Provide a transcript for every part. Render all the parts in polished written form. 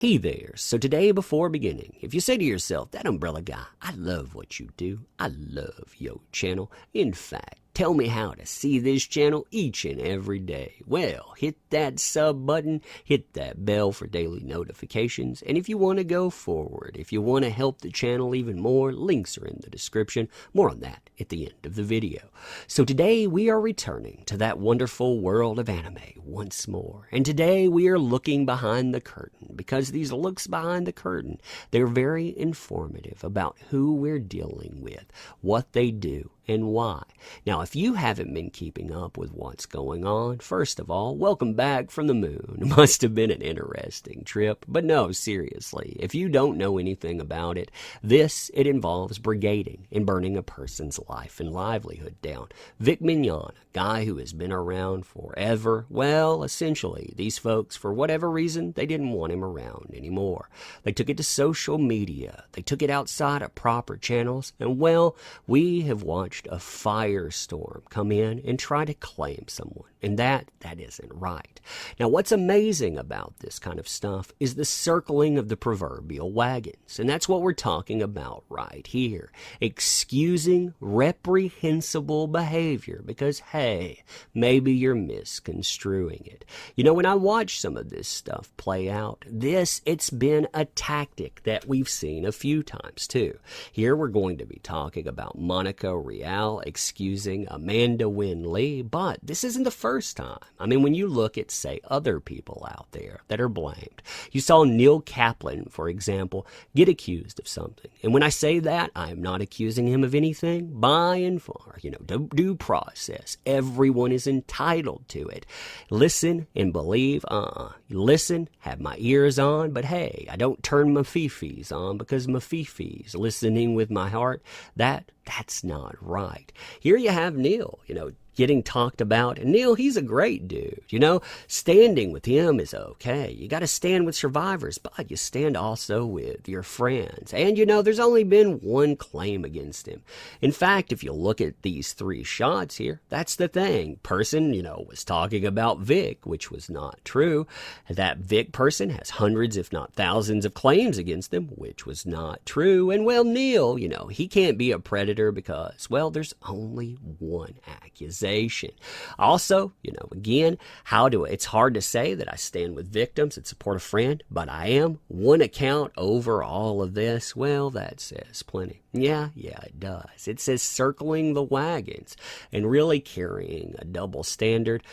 Hey there. So today, before beginning, if you say to yourself, that umbrella guy, I love what you do. I love your channel. In fact, tell me how to see this channel each and every day. Well, hit that sub button, hit that bell for daily notifications, and if you want to go forward, if you want to help the channel even more, links are in the description. More on that at the end of the video. So today we are returning to that wonderful world of anime once more. And today we are looking behind the curtain, because these looks behind the curtain, they're very informative about who we're dealing with, what they do, and why. Now, if you haven't been keeping up with what's going on, first of all, welcome back from the moon. It must have been an interesting trip, but no, seriously, if you don't know anything about it, it involves brigading and burning a person's life and livelihood down. Vic Mignon, a guy who has been around forever, well, essentially, these folks, for whatever reason, they didn't want him around anymore. They took it to social media, they took it outside of proper channels, and well, we have watched a firestorm come in and try to claim someone, and that isn't right. Now, what's amazing about this kind of stuff is the circling of the proverbial wagons, and that's what we're talking about right here. Excusing reprehensible behavior because, hey, maybe you're misconstruing it. You know, when I watch some of this stuff play out, it's been a tactic that we've seen a few times too. Here we're going to be talking about Monica Rial excusing Amanda Winn Lee, but this isn't the first time. I mean, when you look at, say, other people out there that are blamed, you saw Neil Kaplan, for example, get accused of something. And when I say that, I am not accusing him of anything. By and far, due process. Everyone is entitled to it. Listen and believe. Listen, have my ears on, but hey, I don't turn my fifis on because my fifis listening with my heart, that's not right. Here you have Neil, getting talked about. And Neil, he's a great dude. Standing with him is okay. You got to stand with survivors, but you stand also with your friends. And there's only been one claim against him. In fact, if you look at these three shots here, that's the thing. Person, was talking about Vic, which was not true. That Vic person has hundreds, if not thousands, of claims against him, which was not true. And well, Neil, he can't be a predator because, well, there's only one accusation. Also, again, it's hard to say that I stand with victims and support a friend, but I am. One account over all of this, well, that says plenty. Yeah, it does. It says circling the wagons and really carrying a double standard.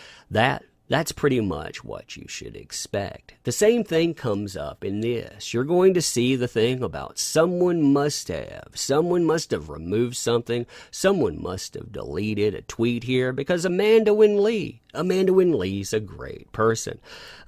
That's pretty much what you should expect. The same thing comes up in this. You're going to see the thing about someone must have removed something, someone must have deleted a tweet here because Amanda Winn Lee's a great person.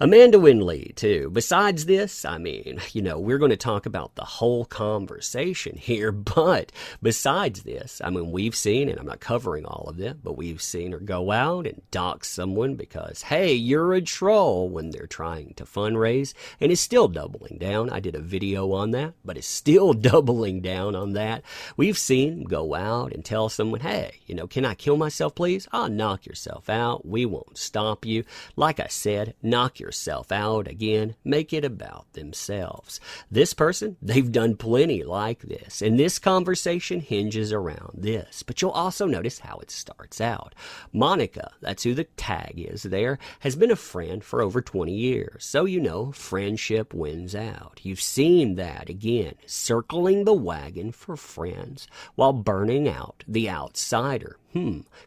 Amanda Winn Lee, too. Besides this, we're going to talk about the whole conversation here, but besides this, we've seen, and I'm not covering all of it, but we've seen her go out and dox someone because, hey, you're a troll when they're trying to fundraise, and is still doubling down. I did a video on that, but is still doubling down on that. We've seen go out and tell someone, hey, can I kill myself, please? I'll knock yourself out. We won't stop you. Like I said, knock yourself out again. Make it about themselves. This person, they've done plenty like this, and this conversation hinges around this. But you'll also notice how it starts out. Monica, that's who the tag is there, has been a friend for over 20 years. So, friendship wins out. You've seen that again, circling the wagon for friends while burning out the outsider.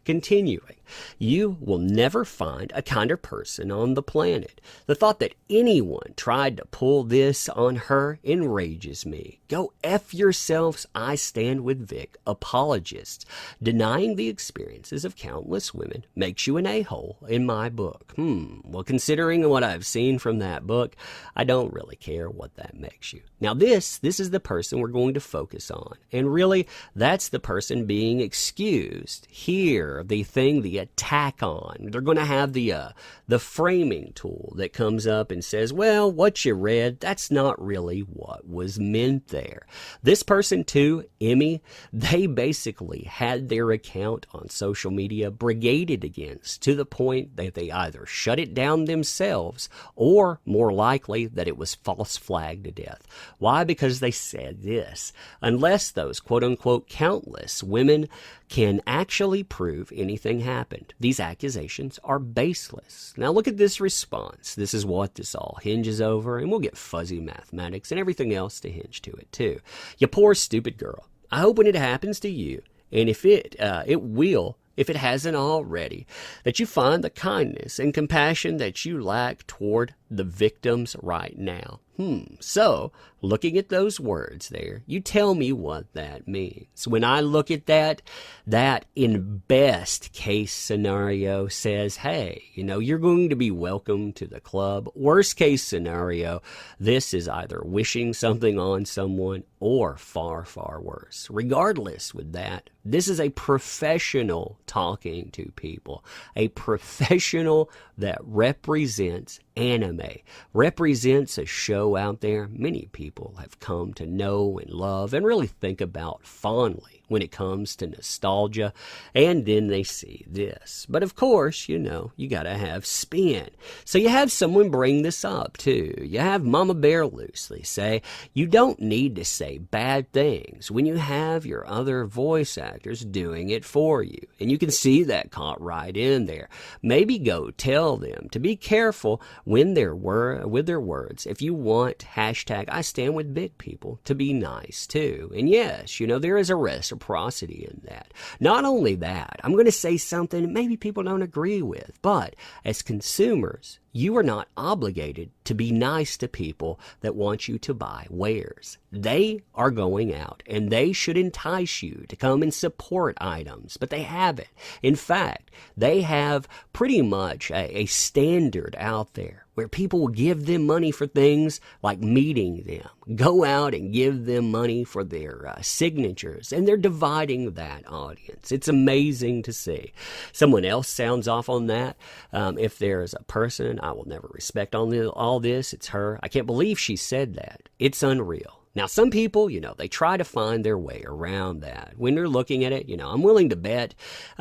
Continuing. You will never find a kinder person on the planet. The thought that anyone tried to pull this on her enrages me. Go F yourselves, I stand with Vic, apologists. Denying the experiences of countless women makes you an a-hole in my book. Well, considering what I've seen from that book, I don't really care what that makes you. Now this is the person we're going to focus on. And really, that's the person being excused hear the attack on. They're going to have the framing tool that comes up and says, well, what you read, that's not really what was meant there. This person too, Emmy, they basically had their account on social media brigaded against to the point that they either shut it down themselves or more likely that it was false flagged to death. Why? Because they said this: unless those quote unquote countless women can actually prove anything happened, these accusations are baseless. Now look at this response. This is what this all hinges over, and we'll get fuzzy mathematics and everything else to hinge to it too. You poor stupid girl. I hope when it happens to you, and if it will, if it hasn't already, that you find the kindness and compassion that you lack toward the victims right now. So, looking at those words there, you tell me what that means. When I look at that in best case scenario says, hey, you're going to be welcome to the club. Worst case scenario, this is either wishing something on someone or far, far worse. Regardless with that, this is a professional talking to people, a professional that represents anime, represents a show out there many people have come to know and love and really think about fondly when it comes to nostalgia, and then they see this. But of course, you gotta have spin. So you have someone bring this up too. You have Mama Bear loosely say, you don't need to say bad things when you have your other voice actors doing it for you. And you can see that caught right in there. Maybe go tell them to be careful with their words. If you want hashtag I stand with big people, to be nice too. And yes, there is a reciprocity in that. Not only that, I'm going to say something maybe people don't agree with, but as consumers, you are not obligated to be nice to people that want you to buy wares. They are going out and they should entice you to come and support items, but they haven't. In fact, they have pretty much a standard out there where people will give them money for things like meeting them, go out and give them money for their signatures, and they're dividing that audience. It's amazing to see. Someone else sounds off on that. If there's a person I will never respect on all this, it's her. I can't believe she said that. It's unreal. Now, some people, they try to find their way around that. When they're looking at it, I'm willing to bet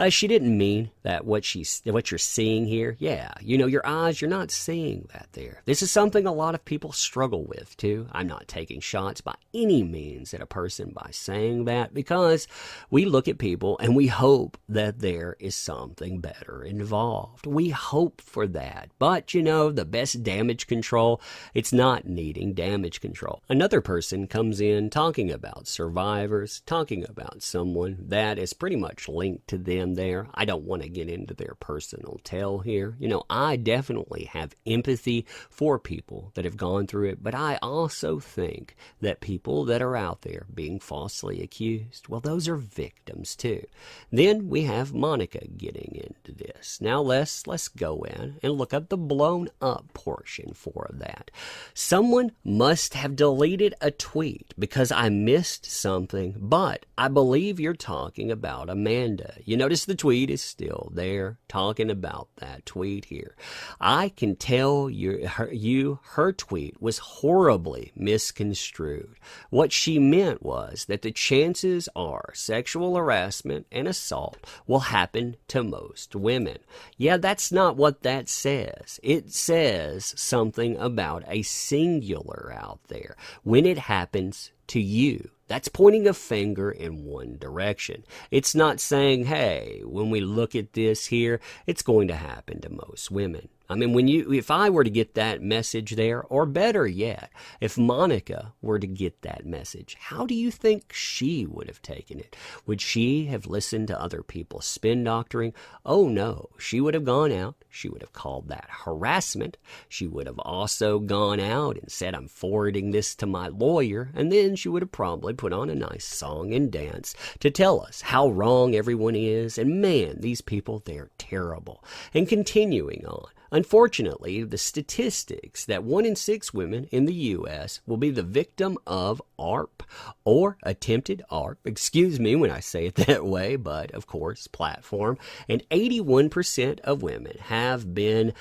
she didn't mean that what you're seeing here. Yeah, your eyes, you're not seeing that there. This is something a lot of people struggle with, too. I'm not taking shots by any means at a person by saying that, because we look at people and we hope that there is something better involved. We hope for that. But, the best damage control, it's not needing damage control. Another person comes in talking about survivors, talking about someone that is pretty much linked to them there. I don't want to get into their personal tale here. I definitely have empathy for people that have gone through it, but I also think that people that are out there being falsely accused, well, those are victims too. Then we have Monica getting into this. Now let's go in and look at the blown up portion for that. Someone must have deleted a tweet because I missed something, but I believe you're talking about Amanda. You notice the tweet is still there, talking about that tweet here. I can tell her tweet was horribly misconstrued. What she meant was that the chances are sexual harassment and assault will happen to most women. Yeah, that's not what that says. It says something about a singular out there. When it happens to you, that's pointing a finger in one direction. It's not saying, hey, when we look at this here, it's going to happen to most women. I mean, if I were to get that message there, or better yet, if Monica were to get that message, how do you think she would have taken it? Would she have listened to other people's spin doctoring? Oh no, she would have gone out. She would have called that harassment. She would have also gone out and said, I'm forwarding this to my lawyer. And then she would have probably put on a nice song and dance to tell us how wrong everyone is. And man, these people, they're terrible. And continuing on. Unfortunately, the statistics that 1 in 6 women in the U.S. will be the victim of ARP or attempted ARP, excuse me when I say it that way, but of course, platform, and 81% of women have been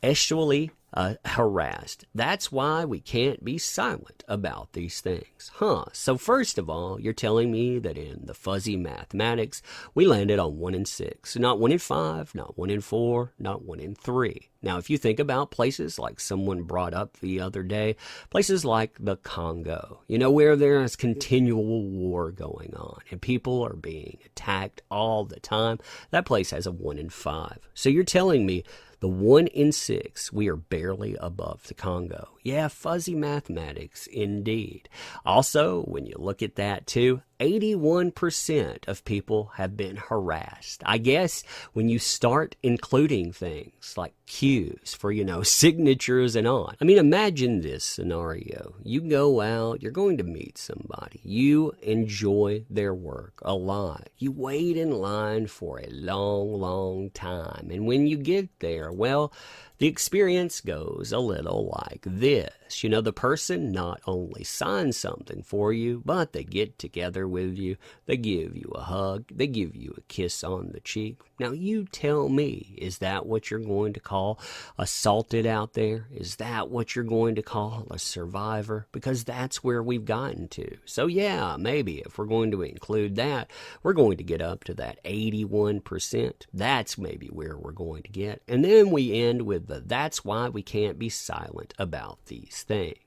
sexually harassed. That's why we can't be silent about these things. So first of all, you're telling me that in the fuzzy mathematics, we landed on 1 in 6. Not 1 in 5, not 1 in 4, not 1 in 3. Now, if you think about places like someone brought up the other day, places like the Congo, where there is continual war going on and people are being attacked all the time, that place has a 1 in 5. So you're telling me the 1 in 6, we are barely above the Congo. Yeah, fuzzy mathematics indeed. Also, when you look at that too, 81% of people have been harassed. I guess when you start including things like cues for, signatures and on. I mean, imagine this scenario. You go out, you're going to meet somebody. You enjoy their work a lot. You wait in line for a long, long time. And when you get there, well, the experience goes a little like this. The person not only signs something for you, but they get together with you, they give you a hug, they give you a kiss on the cheek. Now you tell me, is that what you're going to call assaulted out there? Is that what you're going to call a survivor? Because that's where we've gotten to. So yeah, maybe if we're going to include that, we're going to get up to that 81%. That's maybe where we're going to get. And then we end with that's why we can't be silent about these things.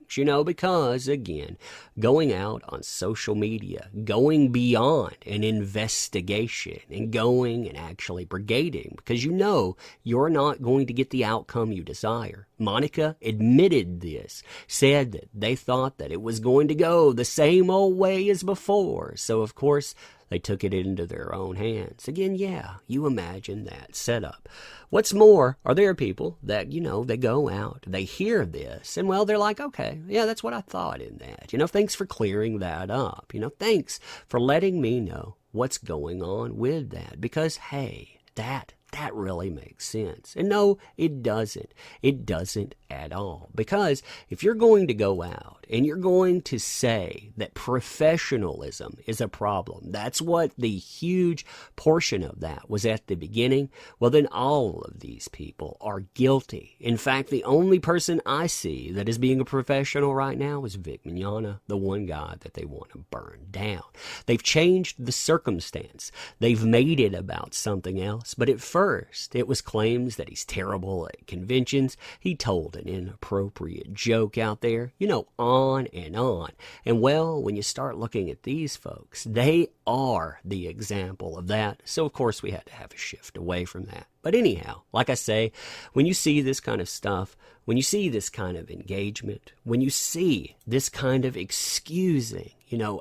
Because, again, going out on social media, going beyond an investigation and going and actually brigading because you're not going to get the outcome you desire. Monica admitted this, said that they thought that it was going to go the same old way as before. So, of course, they took it into their own hands. Again, yeah, you imagine that setup. What's more, are there people that, they go out, they hear this, and well, they're like, okay, yeah, that's what I thought in that. Thanks for clearing that up. Thanks for letting me know what's going on with that. Because, hey, that really makes sense. And no, it doesn't. It doesn't at all. Because if you're going to go out and you're going to say that professionalism is a problem, that's what the huge portion of that was at the beginning, well, then all of these people are guilty. In fact, the only person I see that is being a professional right now is Vic Mignogna, the one guy that they want to burn down. They've changed the circumstance. They've made it about something else. But at first, it was claims that he's terrible at conventions. He told an inappropriate joke out there, on and on. And well, when you start looking at these folks, they are the example of that. So of course we had to have a shift away from that. But anyhow, like I say, when you see this kind of stuff, when you see this kind of engagement, when you see this kind of excusing,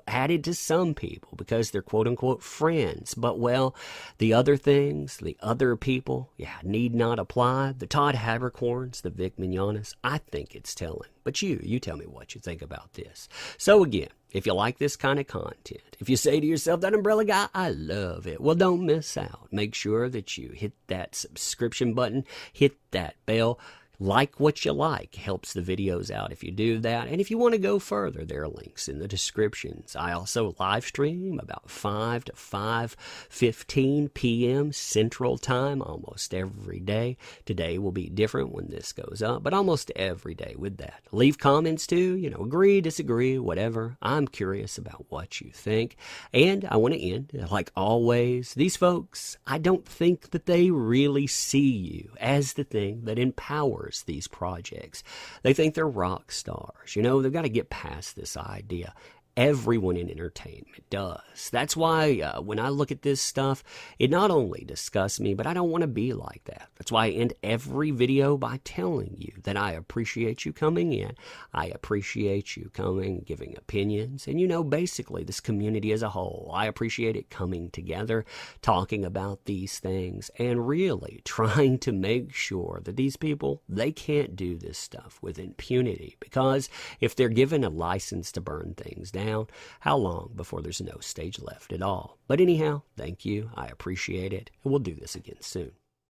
added to some people because they're quote unquote friends, but well, the other things, the other people, need not apply. The Todd Habercorns, the Vic Mignognas, I think it's telling. But you tell me what you think about this. So again, if you like this kind of content, if you say to yourself, that umbrella guy, I love it, well, don't miss out. Make sure that you hit that subscription button, hit that bell. Like what you like. Helps the videos out if you do that. And if you want to go further, there are links in the descriptions. I also live stream about 5 to 5:15 p.m. Central Time almost every day. Today will be different when this goes up, but almost every day with that. Leave comments too, agree, disagree, whatever. I'm curious about what you think. And I want to end, like always, these folks, I don't think that they really see you as the thing that empowers these projects. They think they're rock stars. They've got to get past this idea. Everyone in entertainment does. That's why when I look at this stuff, it not only disgusts me, but I don't want to be like that. That's why I end every video by telling you that I appreciate you coming in. I appreciate you coming, giving opinions, and basically this community as a whole. I appreciate it coming together, talking about these things, and really trying to make sure that these people, they can't do this stuff with impunity. Because if they're given a license to burn things down, how long before there's no stage left at all? But anyhow, thank you. I appreciate it. And we'll do this again soon.